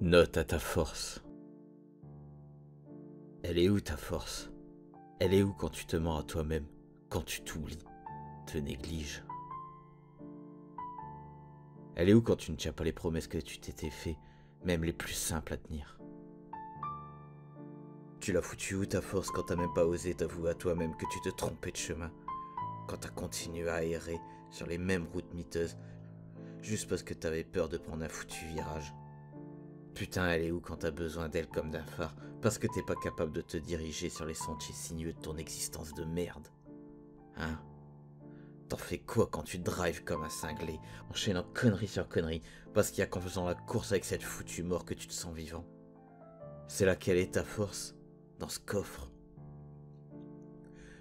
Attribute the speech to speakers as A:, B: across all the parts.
A: Note à ta force. Elle est où ta force? Elle est où quand tu te mens à toi-même, quand tu t'oublies, te négliges? Elle est où quand tu ne tiens pas les promesses que tu t'étais fait, même les plus simples à tenir? Tu l'as foutu où ta force quand t'as même pas osé t'avouer à toi-même que tu te trompais de chemin? Quand t'as continué à errer sur les mêmes routes miteuses, juste parce que t'avais peur de prendre un foutu virage? Putain, elle est où quand t'as besoin d'elle comme d'un phare, parce que t'es pas capable de te diriger sur les sentiers sinueux de ton existence de merde? Hein? T'en fais quoi quand tu drives comme un cinglé, enchaînant connerie sur connerie, parce qu'il y a qu'en faisant la course avec cette foutue mort que tu te sens vivant? C'est laquelle est ta force? Dans ce coffre?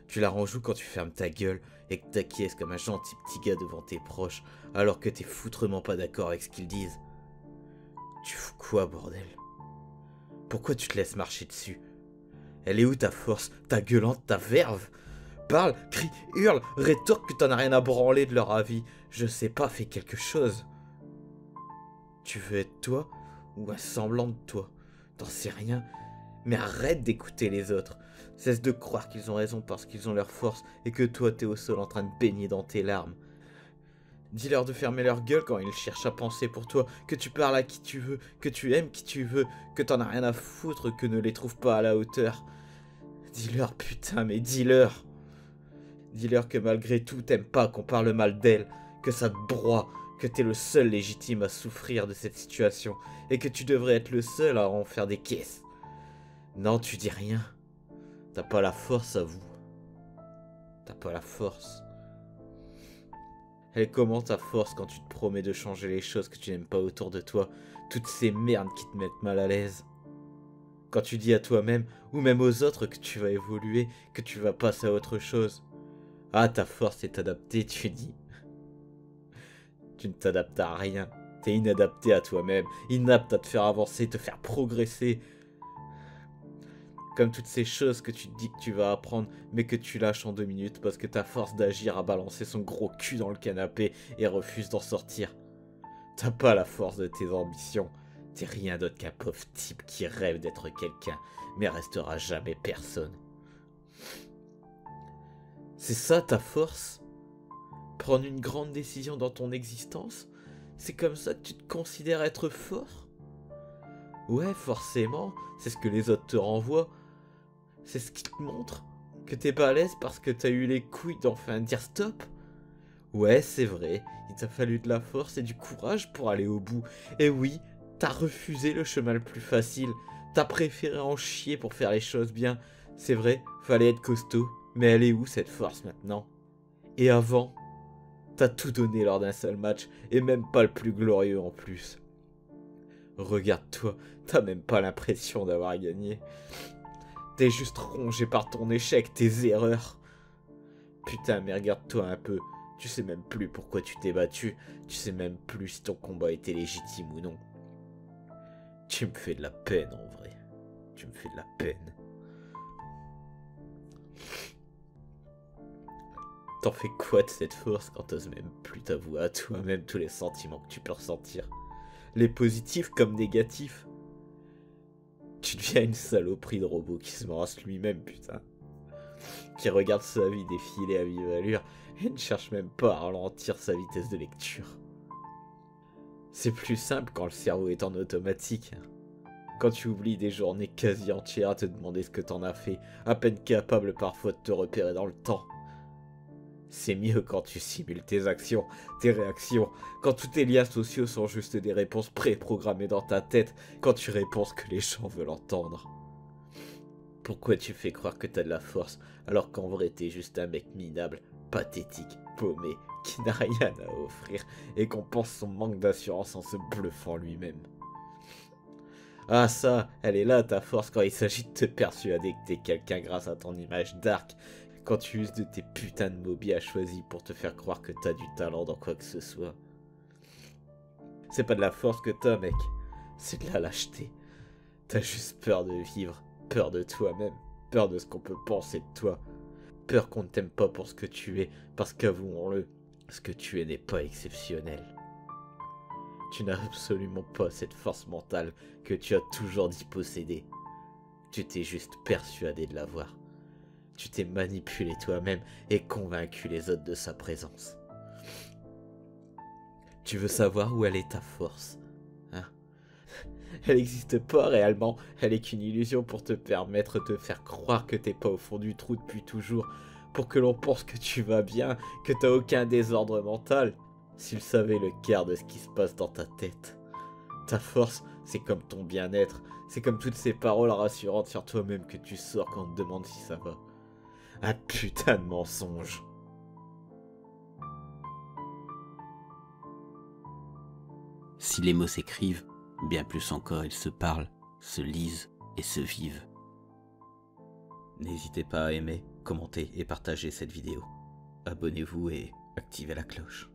A: Tu la ranges où quand tu fermes ta gueule et que t'acquiesces comme un gentil petit gars devant tes proches, alors que t'es foutrement pas d'accord avec ce qu'ils disent? Tu fous quoi, bordel? Pourquoi tu te laisses marcher dessus? Elle est où ta force, ta gueulante, ta verve? Parle, crie, hurle, rétorque que t'en as rien à branler de leur avis. Je sais pas, fais quelque chose. Tu veux être toi ou un semblant de toi? T'en sais rien, mais arrête d'écouter les autres. Cesse de croire qu'ils ont raison parce qu'ils ont leur force et que toi t'es au sol en train de baigner dans tes larmes. Dis-leur de fermer leur gueule quand ils cherchent à penser pour toi, que tu parles à qui tu veux, que tu aimes qui tu veux, que t'en as rien à foutre, que ne les trouve pas à la hauteur. Dis-leur, putain, mais dis-leur. Dis-leur que malgré tout, t'aimes pas qu'on parle mal d'elle, que ça te broie, que t'es le seul légitime à souffrir de cette situation, et que tu devrais être le seul à en faire des caisses. Non, tu dis rien. T'as pas la force à vous. T'as pas la force. Elle est comment ta force quand tu te promets de changer les choses que tu n'aimes pas autour de toi, toutes ces merdes qui te mettent mal à l'aise? Quand tu dis à toi-même, ou même aux autres, que tu vas évoluer, que tu vas passer à autre chose. Ah, ta force est adaptée, tu dis. Tu ne t'adaptes à rien. T'es inadapté à toi-même, inapte à te faire avancer, te faire progresser. Comme toutes ces choses que tu te dis que tu vas apprendre, mais que tu lâches en 2 minutes parce que ta force d'agir a balancé son gros cul dans le canapé et refuse d'en sortir. T'as pas la force de tes ambitions. T'es rien d'autre qu'un pauvre type qui rêve d'être quelqu'un, mais restera jamais personne. C'est ça ta force? Prendre une grande décision dans ton existence? C'est comme ça que tu te considères être fort? Ouais, forcément, c'est ce que les autres te renvoient. C'est ce qui te montre que t'es balèze parce que t'as eu les couilles d'enfin dire stop. Ouais, c'est vrai, il t'a fallu de la force et du courage pour aller au bout. Et oui, t'as refusé le chemin le plus facile. T'as préféré en chier pour faire les choses bien. C'est vrai, fallait être costaud. Mais elle est où cette force maintenant? Et avant, t'as tout donné lors d'un seul match, et même pas le plus glorieux en plus. Regarde-toi, t'as même pas l'impression d'avoir gagné. T'es juste rongé par ton échec, tes erreurs. Putain, mais regarde-toi un peu. Tu sais même plus pourquoi tu t'es battu. Tu sais même plus si ton combat était légitime ou non. Tu me fais de la peine en vrai. Tu me fais de la peine. T'en fais quoi de cette force quand t'oses même plus t'avouer à toi-même tous les sentiments que tu peux ressentir? Les positifs comme négatifs. Tu deviens une saloperie de robot qui se brasse lui-même, putain. Qui regarde sa vie défiler à vive allure et ne cherche même pas à ralentir sa vitesse de lecture. C'est plus simple quand le cerveau est en automatique. Quand tu oublies des journées quasi entières à te demander ce que t'en as fait, à peine capable parfois de te repérer dans le temps. C'est mieux quand tu simules tes actions, tes réactions, quand tous tes liens sociaux sont juste des réponses préprogrammées dans ta tête, quand tu réponds ce que les gens veulent entendre. Pourquoi tu fais croire que t'as de la force, alors qu'en vrai t'es juste un mec minable, pathétique, paumé, qui n'a rien à offrir, et qu'on pense son manque d'assurance en se bluffant lui-même? Ah ça, elle est là ta force quand il s'agit de te persuader que t'es quelqu'un grâce à ton image dark, quand tu uses de tes putains de mots bien choisis pour te faire croire que t'as du talent dans quoi que ce soit. C'est pas de la force que t'as, mec, c'est de la lâcheté. T'as juste peur de vivre, peur de toi-même, peur de ce qu'on peut penser de toi, peur qu'on ne t'aime pas pour ce que tu es, parce qu'avouons-le, ce que tu es n'est pas exceptionnel. Tu n'as absolument pas cette force mentale que tu as toujours dit posséder. Tu t'es juste persuadé de l'avoir. Tu t'es manipulé toi-même et convaincu les autres de sa présence. Tu veux savoir où elle est ta force, hein? Elle n'existe pas réellement, elle est qu'une illusion pour te permettre de faire croire que t'es pas au fond du trou depuis toujours, pour que l'on pense que tu vas bien, que t'as aucun désordre mental. S'ils savaient le quart de ce qui se passe dans ta tête. Ta force, c'est comme ton bien-être, c'est comme toutes ces paroles rassurantes sur toi-même que tu sors quand on te demande si ça va. Un putain de mensonge.
B: Si les mots s'écrivent, bien plus encore ils se parlent, se lisent et se vivent.
A: N'hésitez pas à aimer, commenter et partager cette vidéo. Abonnez-vous et activez la cloche.